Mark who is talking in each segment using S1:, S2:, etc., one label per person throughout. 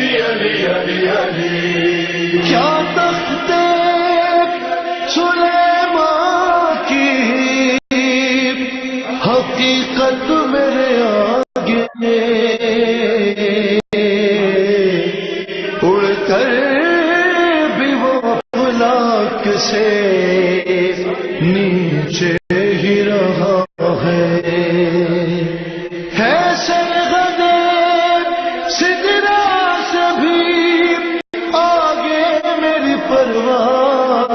S1: علی علی علی علی
S2: کیا تخت سلیمان کی حقیقت میرے آگے اڑ کر بھی وہ فلک سے نیچے ہی رہا ہے سرغدے سدرا سے بھی آگے میری پرواز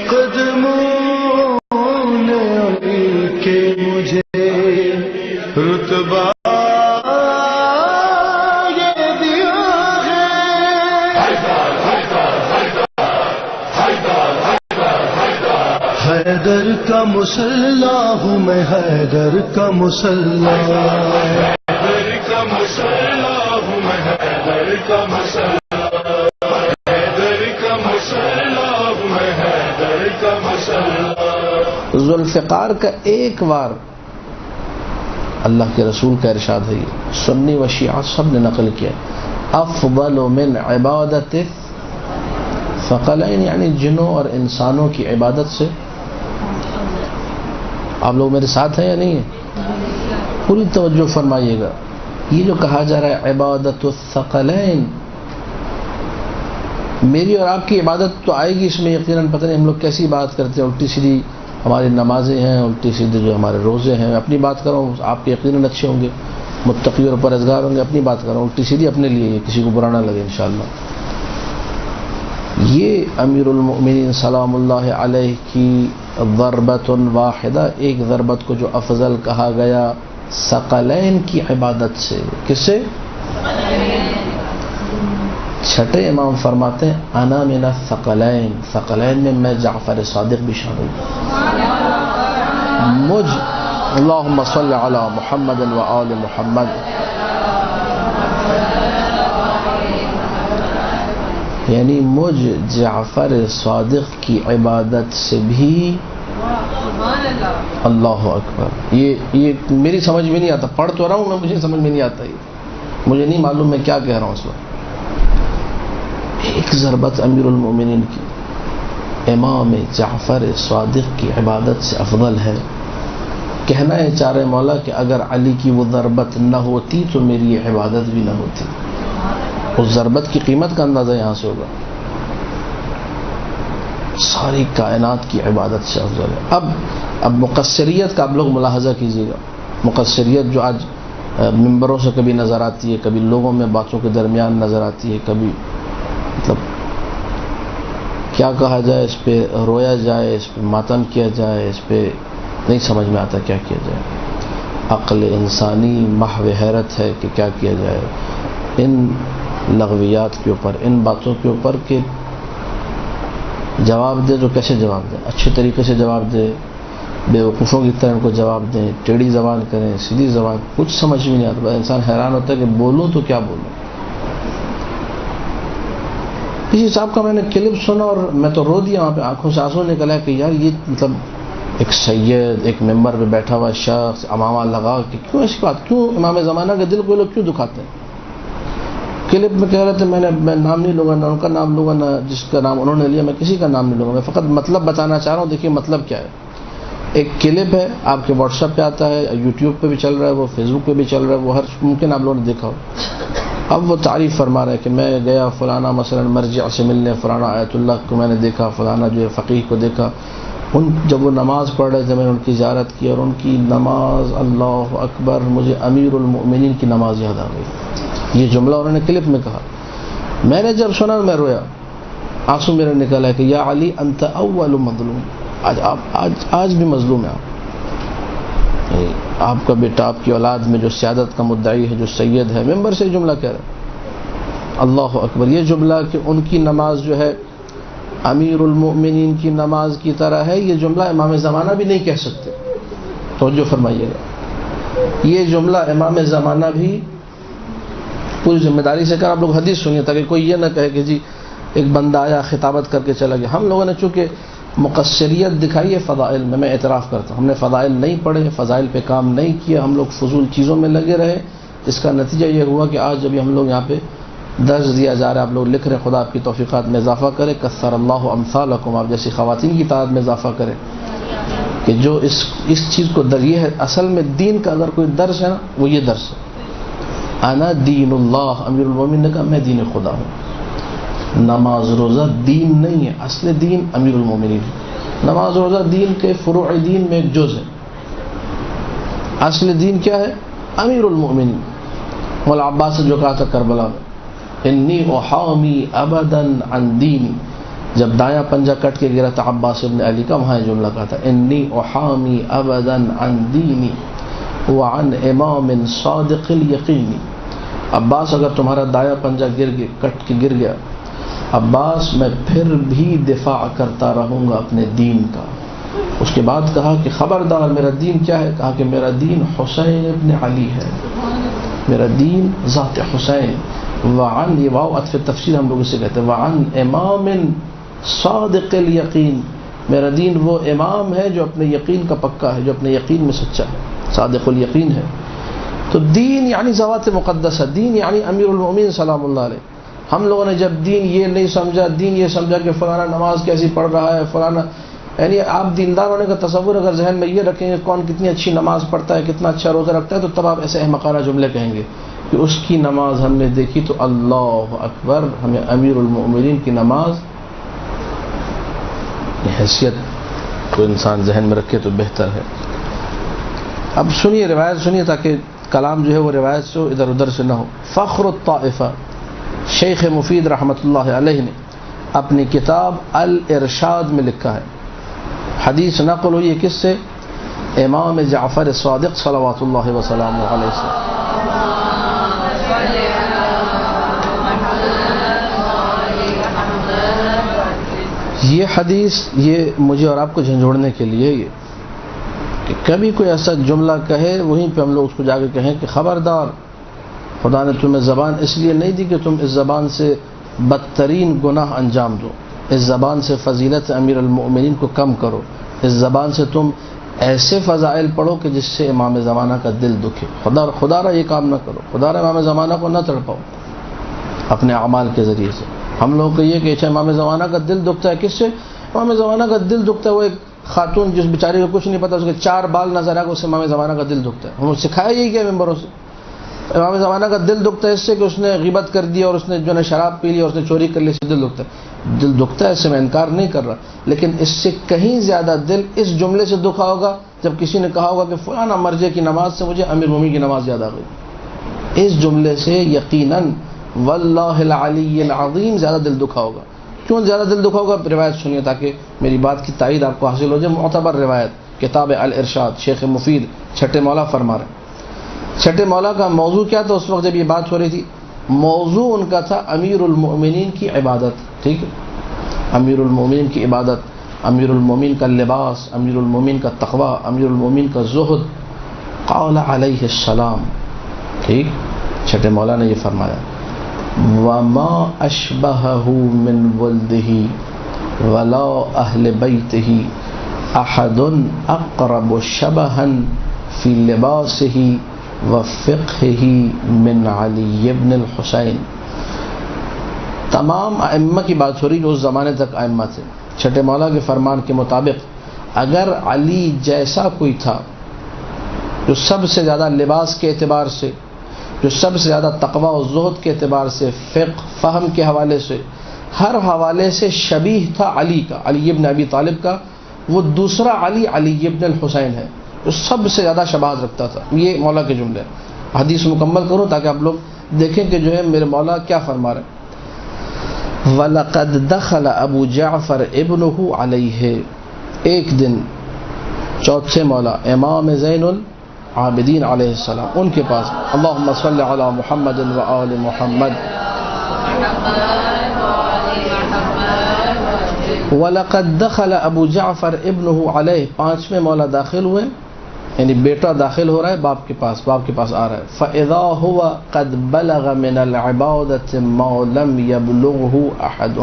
S2: قدموں نے علی کے مجھے رتبہ حیدر کا مسلح ہوں میں، حیدر کا مسلح،
S1: حیدر کا مسلح ہوں میں، حیدر کا مسلح، حیدر کا مسلح ہوں میں، حیدر کا مسلح۔
S3: ذوالفقار کا ایک بار اللہ کے رسول کا ارشاد ہے، یہ سنی و شیعہ سب نے نقل کیا، افضل من عبادت ثقلین، یعنی جنوں اور انسانوں کی عبادت سے۔ آپ لوگ میرے ساتھ ہیں یا نہیں ہیں؟ پوری توجہ فرمائیے گا۔ یہ جو کہا جا رہا ہے عبادت الثقلین، میری اور آپ کی عبادت تو آئے گی اس میں یقیناً، پتہ نہیں ہم لوگ کیسی بات کرتے ہیں، الٹی سیدھی ہماری نمازیں ہیں، الٹی سیدھے جو ہمارے روزے ہیں۔ اپنی بات کروں، آپ کے یقیناً اچھے ہوں گے، متقی اور پرہیزگار ہوں گے، اپنی بات کروں، الٹی سیدھی اپنے لیے، کسی کو برا نہ لگے انشاءاللہ۔ یہ امیر المؤمنین سلام اللہ علیہ کی ضربۃ واحدہ، ایک ضربت کو جو افضل کہا گیا ثقلین کی عبادت سے۔ کس سے؟ چھٹے امام فرماتے ہیں انا من الثقلین، ثقلین میں میں جعفر صادق بھی شامل ہوں۔ مجھ اللہم صلی علی محمد و آل محمد، یعنی مجھ جعفر صادق کی عبادت سے بھی اللہ اکبر۔ یہ میری سمجھ میں نہیں آتا، پڑھ تو رہا ہوں میں، مجھے سمجھ میں نہیں آتا، یہ مجھے نہیں معلوم میں کیا کہہ رہا ہوں اس وقت۔ ایک ضربت امیر المومنین کی امام جعفر صادق کی عبادت سے افضل ہے۔ کہنا ہے چارے مولا کہ اگر علی کی وہ ضربت نہ ہوتی تو میری یہ عبادت بھی نہ ہوتی۔ اس ضربت کی قیمت کا اندازہ یہاں سے ہوگا۔ ساری کائنات کی عبادت سے افضل ہے۔ اب مقصریت کا آپ لوگ ملاحظہ کیجیے گا۔ مقصریت جو آج ممبروں سے کبھی نظر آتی ہے، کبھی لوگوں میں باتوں کے درمیان نظر آتی ہے، کبھی مطلب کیا کہا جائے، اس پہ رویا جائے، اس پہ ماتم کیا جائے، اس پہ نہیں سمجھ میں آتا کیا کیا جائے۔ عقل انسانی محو حیرت ہے کہ کیا کیا جائے ان لغویات کے اوپر، ان باتوں کے اوپر کہ جواب دے تو کیسے جواب دیں، اچھے طریقے سے جواب دے، بے وقوفوں کی طرح ان کو جواب دیں، ٹیڑھی زبان کریں، سیدھی زبان، کچھ سمجھ میں نہیں آتا۔ انسان حیران ہوتا ہے کہ بولوں تو کیا بولوں۔ کسی صاحب کا میں نے کلپ سنا اور میں تو رو دیا، وہاں پہ آنکھوں سے آنسو نکلا کہ یار یہ مطلب ایک سید ایک ممبر پہ بیٹھا ہوا شخص امامہ لگا کہ کیوں ایسی بات، کیوں امام زمانہ کے دل کو لوگ کیوں دکھاتے ہیں۔ کلپ میں کہہ رہے تھے میں نام نہیں لوں گا، نہ ان کا نام لوں گا، نہ جس کا نام انہوں نے لیا میں کسی کا نام نہیں لوں گا، میں فقط مطلب بتانا چاہ رہا ہوں۔ دیکھیے مطلب کیا ہے، ایک کلپ ہے آپ کے واٹس ایپ پہ آتا ہے، یوٹیوب پہ بھی چل رہا ہے، وہ فیس بک پہ بھی چل رہا ہے، وہ ہر ممکن آپ لوگوں نے دیکھا ہو۔ اب وہ تعریف فرما رہے ہیں کہ میں گیا فلانا مثلا مرجع سے ملنے، فلانا آیت اللہ کو میں نے دیکھا، فلانا جو ہے فقیہ کو دیکھا، جب وہ نماز پڑھ رہے تھے میں نے ان کی زیارت کی، اور ان کی نماز اللہ اکبر، مجھے امیر المؤمنین کی نماز یاد آ گئی۔ یہ جملہ انہوں نے کلپ میں کہا، میں نے جب سنا میں رویا، آنسو میرے نکلا کہ یا علی انت اول مظلوم، آج بھی مظلوم ہے آپ کا بیٹا، آپ کی اولاد میں جو سیادت کا مدعی ہے، جو سید ہے، ممبر سے جملہ کہہ رہا ہے۔ اللہ اکبر، یہ جملہ کہ ان کی نماز جو ہے امیر المؤمنین کی نماز کی طرح ہے، یہ جملہ امام زمانہ بھی نہیں کہہ سکتے۔ توجہ فرمائیے گا، یہ جملہ امام زمانہ بھی پوری ذمہ داری سے کر، آپ لوگ حدیث سنیے تاکہ کوئی یہ نہ کہے کہ جی ایک بندہ آیا خطابت کر کے چلا گیا۔ ہم لوگوں نے چونکہ مقصریت دکھائی ہے فضائل میں اعتراف کرتا ہوں. ہم نے فضائل نہیں پڑھے، فضائل پہ کام نہیں کیا، ہم لوگ فضول چیزوں میں لگے رہے. اس کا نتیجہ یہ ہوا کہ آج جب ہم لوگ یہاں پہ درس دیا جا رہا ہے، آپ لوگ لکھ رہے ہیں، خدا آپ کی توفیقات میں اضافہ کرے. کثر اللہ امثالکم، آپ جیسی خواتین کی تعداد میں اضافہ کرے کہ جو اس چیز کو یہ ہے. اصل میں دین کا اگر کوئی درس ہے نا، وہ یہ درس ہے. انا دین اللہ، امیر المومنین نے کہا میں دین خدا ہوں. نماز روزہ دین نہیں ہے، اصل دین امیر المومنین. نماز روزہ دین کے فروع دین میں ایک جز ہے. اصل دین کیا ہے؟ امیر المومنین. مولا عباس نے جو کہا تھا کربلا میں، انی احامی ابدا عن دینی، جب دایاں پنجہ کٹ کے گرا تھا عباس ابن علی کا، وہاں یہ جملہ کہا تھا انی احامی ابدا عن دینی وعن امام صادق الیقین. عباس اگر تمہارا دایاں پنجہ کٹ کے گر گیا، عباس میں پھر بھی دفاع کرتا رہوں گا اپنے دین کا. اس کے بعد کہا کہ خبردار، میرا دین کیا ہے؟ کہا کہ میرا دین حسین ابن علی ہے، میرا دین ذات حسین. وعن، یہ واو عطف تفسیر ہم لوگ اسے کہتے ہیں، وعن امام صادق الیقین، میرا دین وہ امام ہے جو اپنے یقین کا پکا ہے، جو اپنے یقین میں سچا ہے، صادق الیقین ہے. تو دین یعنی ذوات مقدسہ، دین یعنی امیر المومنین سلام اللہ علیہ. ہم لوگوں نے جب دین یہ نہیں سمجھا، دین یہ سمجھا کہ فلانا نماز کیسی پڑھ رہا ہے، فلانا، یعنی آپ دیندار ہونے کا تصور اگر ذہن میں یہ رکھیں گے کون کتنی اچھی نماز پڑھتا ہے، کتنا اچھا روزہ رکھتا ہے، تو تب آپ ایسے احمقانہ جملے کہیں گے کہ اس کی نماز ہم نے دیکھی تو اللہ اکبر، ہمیں امیر المؤمنین کی نماز حیثیت کو انسان ذہن میں رکھے تو بہتر ہے. اب سنیے، روایت سنیے تاکہ کلام جو ہے وہ روایت سے ادھر ادھر سے نہ ہو. فخر الطائفہ شیخ مفید رحمۃ اللہ علیہ نے اپنی کتاب الارشاد میں لکھا ہے، حدیث نقل ہوئی ہے کس سے؟ امام جعفر صادق صلوات اللہ وسلامہ علیہ سے. یہ حدیث یہ مجھے اور آپ کو جھنجھوڑنے کے لیے، یہ کہ کبھی کوئی ایسا جملہ کہے وہیں پہ ہم لوگ اس کو جا کے کہیں کہ خبردار، خدا نے تمہیں زبان اس لیے نہیں دی کہ تم اس زبان سے بدترین گناہ انجام دو، اس زبان سے فضیلت امیر المؤمنین کو کم کرو، اس زبان سے تم ایسے فضائل پڑھو کہ جس سے امام زمانہ کا دل دکھے. خدا را یہ کام نہ کرو، خدا را امام زمانہ کو نہ تڑپاؤ اپنے اعمال کے ذریعے سے. ہم لوگ کو یہ کہ اچھا امام زمانہ کا دل دکھتا ہے، کس سے؟ امام زمانہ کا دل دکھتا ہے وہ ایک خاتون جس بیچاری کو کچھ نہیں پتا، اس کے 4 بال نظر آ کے اس سے امام زمانہ کا دل دکھتا ہے. ہم سکھایا یہی کیا ممبروں سے؟ امام زمانہ کا دل دکھتا ہے اس سے کہ اس نے غیبت کر دی اور اس نے جو ہے شراب پی لی اور اس نے چوری کر لی، اس سے دل دکھتا ہے. دل دکھتا ہے، اس سے میں انکار نہیں کر رہا، لیکن اس سے کہیں زیادہ دل اس جملے سے دکھا ہوگا جب کسی نے کہا ہوگا کہ فلانا مرجع کی نماز سے مجھے امیر مومنین کی نماز یاد آ گئی. اس جملے سے یقیناً واللہ العلی العظیم زیادہ دل دکھا ہوگا. کیوں زیادہ دل دکھا ہوگا؟ روایت سنیے تاکہ میری بات کی تائید آپ کو حاصل ہو جائے. معتبر روایت، کتاب الارشاد، شیخ مفید چھٹے مولا فرما رہے ہیں. چھٹے مولا کا موضوع کیا تھا اس وقت جب یہ بات ہو رہی تھی؟ موضوع ان کا تھا امیر المؤمنین کی عبادت. ٹھیک ہے، امیر المؤمنین کی عبادت، امیر المؤمنین کا لباس، امیر المؤمنین کا تقوی، امیر المؤمنین کا زہد. قال علیہ السلام، ٹھیک، چھٹے مولا نے یہ فرمایا، وما اشبہہ من ولدہ ولا اہل بیتہ احد اقرب شبہا فی لباسہ وفقہہ من علی بن الحسین. تمام ائمہ کی بات ہو رہی جو اس زمانے تک ائمہ تھے. چھٹے مولا کے فرمان کے مطابق اگر علی جیسا کوئی تھا جو سب سے زیادہ لباس کے اعتبار سے، جو سب سے زیادہ تقوی و زہد کے اعتبار سے، فقہ فہم کے حوالے سے، ہر حوالے سے شبیہ تھا علی کا، علی ابن ابی طالب کا، وہ دوسرا علی، علی ابن الحسین ہے جو سب سے زیادہ شباہت رکھتا تھا. یہ مولا کے جملے. حدیث مکمل کروں تاکہ آپ لوگ دیکھیں کہ جو ہے میرے مولا کیا فرما رہے ہیں. وَلَقَدْ دَخَلَ أَبُو جعفر ابنہ علیہ، ایک دن چوتھے مولا امام زین العابدین علیہ السلام ان کے پاس، اللہم صلی علی محمد و آل محمد. وَلَقَدْ دَخَلَ أَبُو جعفر ابنہ علیہ، پانچویں مولا داخل ہوئے، یعنی بیٹا داخل ہو رہا ہے باپ کے پاس آ رہا ہے. فَإِذَا هُوَ قَدْ بَلَغَ مِنَ الْعِبَادَةِ مَا لَمْ يَبْلُغْهُ أَحَدٌ.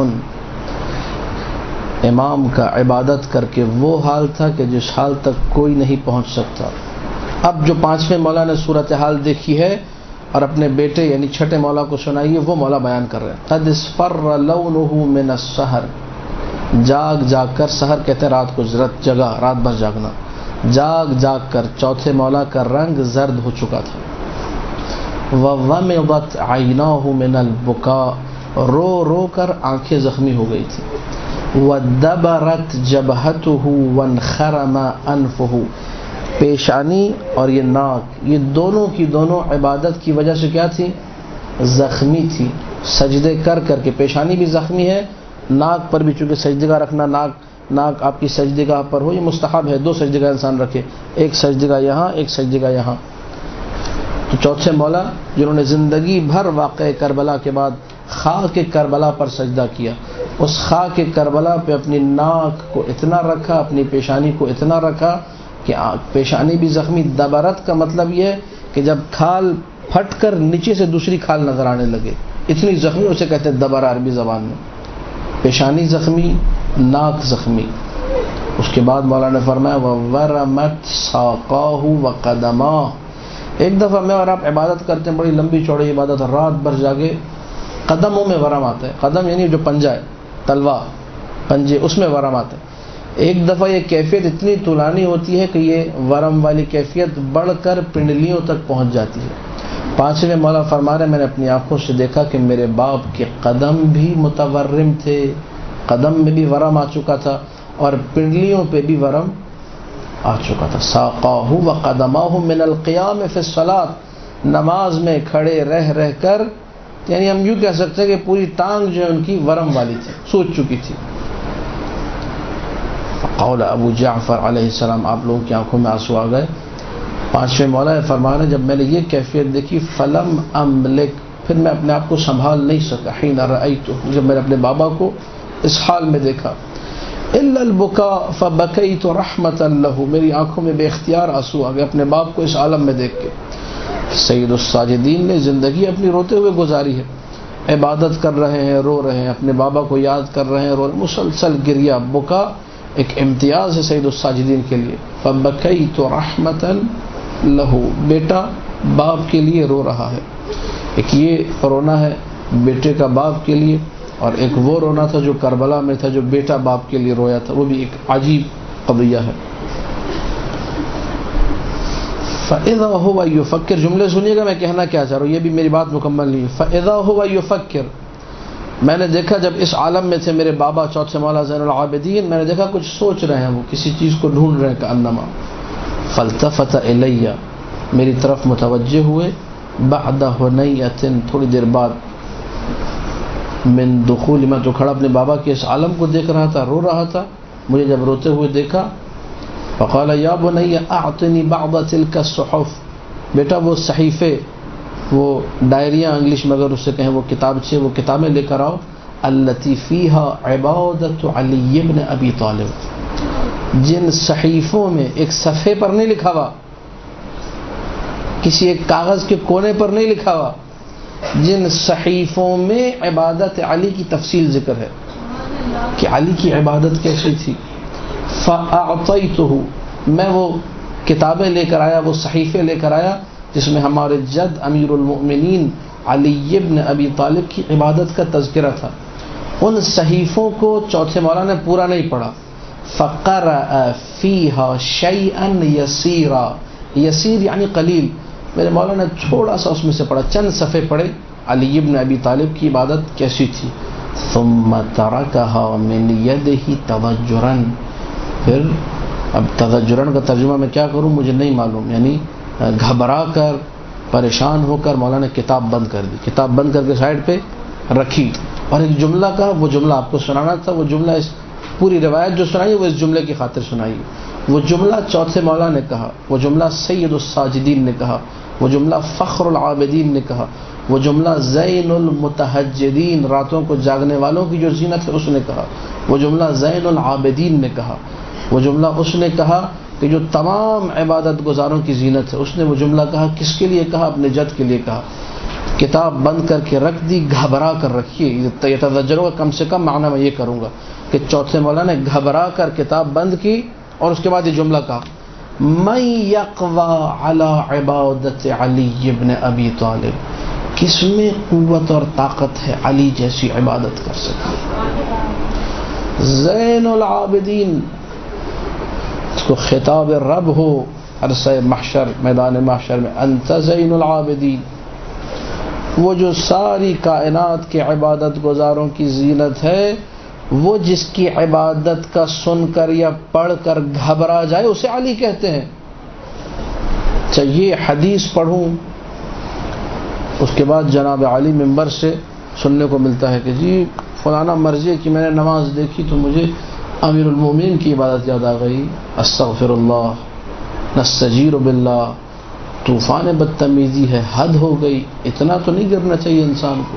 S3: امام کا عبادت کر کے وہ حال تھا کہ جس حال تک کوئی نہیں پہنچ سکتا. اب جو 5ویں مولا نے صورتحال دیکھی ہے اور اپنے بیٹے یعنی چھٹے مولا کو سنائی ہے، وہ مولا بیان کر رہے ہیں. قد اصفر لونہ من السحر، جاگ جاگ کر، سحر کہتے ہیں رات کو، جگہ رات بھر جاگنا، جاگ جاگ کر چوتھے مولا کا رنگ زرد ہو چکا تھا. وَوَمِضَتْ عَيْنَاهُ مِنَ الْبُكَاءِ، رو رو کر آنکھیں زخمی ہو گئی تھی. وَدَبَرَتْ جَبْهَتُهُ وَانْخَرَمَ أَنْفُهُ، پیشانی اور یہ ناک، یہ دونوں کی دونوں عبادت کی وجہ سے کیا تھی؟ زخمی تھی. سجدے کر کر کے پیشانی بھی زخمی ہے، ناک پر بھی چونکہ سجدگاہ رکھنا، ناک آپ کی سجدگاہ پر ہو، یہ مستحب ہے. 2 سجدگاہ انسان رکھے، ایک سجدگاہ یہاں، ایک سجدگاہ یہاں. تو چوتھے مولا جنہوں نے زندگی بھر واقع کربلا کے بعد خاک کربلا پر سجدہ کیا، اس خاک کربلا پہ اپنی ناک کو اتنا رکھا، اپنی پیشانی کو اتنا رکھا کہ پیشانی بھی زخمی. دبرت کا مطلب یہ ہے کہ جب کھال پھٹ کر نیچے سے دوسری کھال نظر آنے لگے، اتنی زخمی، اسے کہتے ہیں دبر عربی زبان میں. پیشانی زخمی، ناک زخمی. اس کے بعد مولا نے فرمایا وَوَرَمَتْ سَاقَاهُ وَقَدَمَاهُ، ایک دفعہ میں اور آپ عبادت کرتے ہیں، بڑی لمبی چوڑی عبادت، رات بھر جاگے، قدموں میں ورم آتا ہے. قدم یعنی جو پنجہ ہے، تلوا پنجے، اس میں ورم آتا ہے. ایک دفعہ یہ کیفیت اتنی طولانی ہوتی ہے کہ یہ ورم والی کیفیت بڑھ کر پنڈلیوں تک پہنچ جاتی ہے. 5ویں مولا فرما رہے میں نے اپنی آنکھوں سے دیکھا کہ میرے باپ کے قدم بھی متورم تھے، قدم میں بھی ورم آ چکا تھا اور پنڈلیوں پہ بھی ورم آ چکا تھا. ساقاہ وقدماہ من القیام فی الصلاۃ، نماز میں کھڑے رہ رہ کر، یعنی ہم یوں کہہ سکتے ہیں کہ پوری ٹانگ جو ہے ان کی ورم والی تھی، سوچ چکی تھی. قول ابو جعفر علیہ السلام، آپ لوگوں کی آنکھوں میں آنسو آ گئے. 5ویں مولا فرمانا جب میں نے یہ کیفیت دیکھی، فلم املک، پھر میں اپنے آپ کو سنبھال نہیں سکا. حین رأیتہ، جب میں نے اپنے بابا کو اس حال میں دیکھا، الا البکاء فبکیت رحمتا لہ، میری آنکھوں میں بے اختیار آنسو آ گئے اپنے باپ کو اس عالم میں دیکھ کے. سید الساجدین نے زندگی اپنی روتے ہوئے گزاری ہے، عبادت کر رہے ہیں، رو رہے ہیں، اپنے بابا کو یاد کر رہے ہیں، رو، مسلسل گریہ. بکا ایک امتیاز ہے سید الساجدین کے لیے. فبکیت رحمتا لہ، بیٹا باپ کے لیے رو رہا ہے. ایک یہ رونا ہے بیٹے کا باپ کے لیے، اور ایک وہ رونا تھا جو کربلا میں تھا، جو بیٹا باپ کے لیے رویا تھا. وہ بھی ایک عجیب قضیہ ہے. فَإِذَا هُوَ يُفَكِّرُ، جملے سنیے گا میں کہنا کیا چاہ رہا ہوں، یہ بھی میری بات مکمل نہیں ہے. فَإِذَا هُوَ يُفَكِّرُ، میں نے دیکھا جب اس عالم میں تھے میرے بابا چوتھے مولا زین العابدین، میں نے دیکھا کچھ سوچ رہے ہیں، وہ کسی چیز کو ڈھونڈ رہے ہیں کأنما. فَالْتَفَتَ إِلَيَّ، میری طرف متوجہ ہوئے. بعد حنیۃ، تھوڑی دیر بعد. من دخول، میں تو کھڑا اپنے بابا کے اس عالم کو دیکھ رہا تھا، رو رہا تھا. مجھے جب روتے ہوئے دیکھا، فقال یا بنی اعطنی بعض تلک الصحف، بیٹا وہ صحیفے، وہ ڈائریاں انگلش میں اگر اسے کہیں، وہ کتابچے، وہ کتابیں لے کر آؤ. التی فیہا عبادت علی بن ابی طالب، جن صحیفوں میں ایک صفحے پر نہیں لکھا ہوا، کسی ایک کاغذ کے کونے پر نہیں لکھا ہوا، جن صحیفوں میں عبادت علی کی تفصیل ذکر ہے کہ علی کی عبادت کیسی تھی. فَأَعْطَيْتُهُ، میں وہ کتابیں لے کر آیا، وہ صحیفے لے کر آیا جس میں ہمارے جد امیر المؤمنین علی بن ابی طالب کی عبادت کا تذکرہ تھا. ان صحیفوں کو چوتھے مولا نے پورا نہیں پڑھا. فَقَرَأَ فِيهَا شَيْئًا يَسِيرًا، یسیر یعنی قلیل، میرے مولا نے تھوڑا سا اس میں سے پڑھا، چند صفحے پڑھے علی بن ابی طالب کی عبادت کیسی تھی. ثم ترکها من یدہ تضجرا، پھر اب تضجرن کا ترجمہ میں کیا کروں مجھے نہیں معلوم، یعنی گھبرا کر پریشان ہو کر مولا نے کتاب بند کر دی، کتاب بند کر کے سائڈ پہ رکھی. اور ایک جملہ کہا، وہ جملہ آپ کو سنانا تھا. وہ جملہ اس پوری روایت جو سنائی وہ اس جملے کی خاطر سنائی. وہ جملہ چوتھے مولا نے کہا، وہ جملہ سید الساجدین نے کہا، وہ جملہ فخر العابدین نے کہا، وہ جملہ زین المتہجدین، راتوں کو جاگنے والوں کی جو زینت ہے اس نے کہا، وہ جملہ زین العابدین نے کہا، وہ جملہ اس نے کہا کہ جو تمام عبادت گزاروں کی زینت ہے. اس نے وہ جملہ کہا، کس کے لیے کہا؟ اپنے جد کے لیے کہا. کتاب بند کر کے رکھ دی، گھبرا کر رکھیے. یہ تذجروں کا کم سے کم معنی میں یہ کروں گا کہ کہ چوتھے مولانا نے گھبرا کر کتاب بند کی اور اس کے بعد یہ جملہ کہا من یقوی علی عبادت علی ابن ابی طالب، کس میں قوت اور طاقت ہے علی جیسی عبادت کر سکے؟ زین العابدین، اس کو خطاب رب ہو عرصہ محشر، میدان محشر میں، انت زین العابدین، وہ جو ساری کائنات کے عبادت گزاروں کی زینت ہے، وہ جس کی عبادت کا سن کر یا پڑھ کر گھبرا جائے اسے علی کہتے ہیں۔ چاہیے حدیث پڑھوں، اس کے بعد جناب علی منبر سے سننے کو ملتا ہے کہ جی فلانا مرضی کہ میں نے نماز دیکھی تو مجھے امیر المومنین کی عبادت یاد آ گئی، استغفر اللہ، نستجیر باللہ، طوفان بدتمیزی ہے، حد ہو گئی۔ اتنا تو نہیں گرنا چاہیے انسان کو۔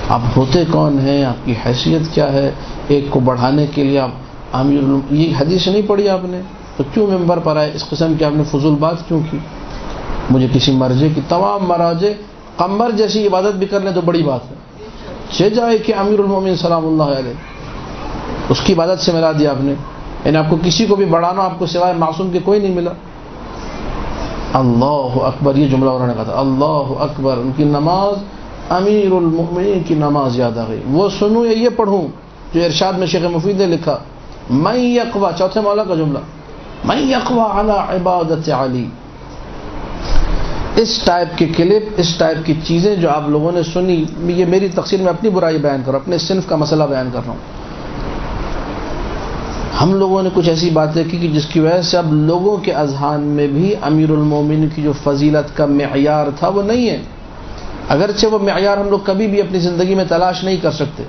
S3: آپ ہوتے کون ہیں، آپ کی حیثیت کیا ہے؟ ایک کو بڑھانے کے لیے آپ یہ حدیث نہیں پڑھی آپ نے تو کیوں ممبر پر آئے؟ اس قسم کی آپ نے فضول بات کیوں کی؟ مجھے کسی مرجے کی تمام مراجے قمر جیسی عبادت بھی کر لیں تو بڑی بات ہے، چھ جائے کہ امیر المومنین سلام اللہ علیہ اس کی عبادت سے ملا دیا آپ نے، یعنی آپ کو کسی کو بھی بڑھانا آپ کو سوائے معصوم کے کوئی نہیں ملا۔ اللہ اکبر، یہ جملہ انہوں نے کہا تھا، اللہ اکبر، ان کی نماز امیر المؤمنین کی نماز یاد آ گئی۔ وہ سنوں یا یہ پڑھوں جو ارشاد میں شیخ مفید نے لکھا، من یقوی، چوتھے مولا کا جملہ، من یقوی علی عبادت علی۔ اس ٹائپ کے کلپ، اس ٹائپ کی چیزیں جو آپ لوگوں نے سنی، یہ میری تقصیر میں اپنی برائی بیان کر رہا ہوں، اپنے صنف کا مسئلہ بیان کر رہا ہوں۔ ہم لوگوں نے کچھ ایسی باتیں کی کہ جس کی وجہ سے اب لوگوں کے اذہان میں بھی امیر المومنین کی جو فضیلت کا معیار تھا وہ نہیں ہے، اگرچہ وہ معیار ہم لوگ کبھی بھی اپنی زندگی میں تلاش نہیں کر سکتے،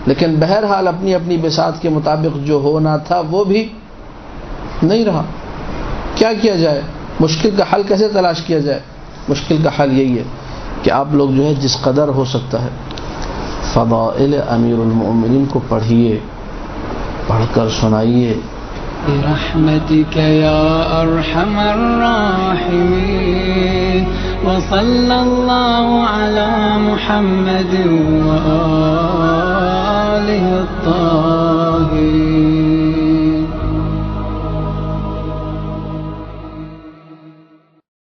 S3: لیکن بہرحال اپنی اپنی بساط کے مطابق جو ہونا تھا وہ بھی نہیں رہا۔ کیا کیا جائے؟ مشکل کا حل کیسے تلاش کیا جائے؟ مشکل کا حل یہی ہے کہ آپ لوگ جو ہے جس قدر ہو سکتا ہے فضائل امیر المؤمنین کو پڑھیے، پڑھ کر سنائیے۔
S4: برحمتك يا أرحم الراحمين وصلى الله على محمد وآله الطاهرين۔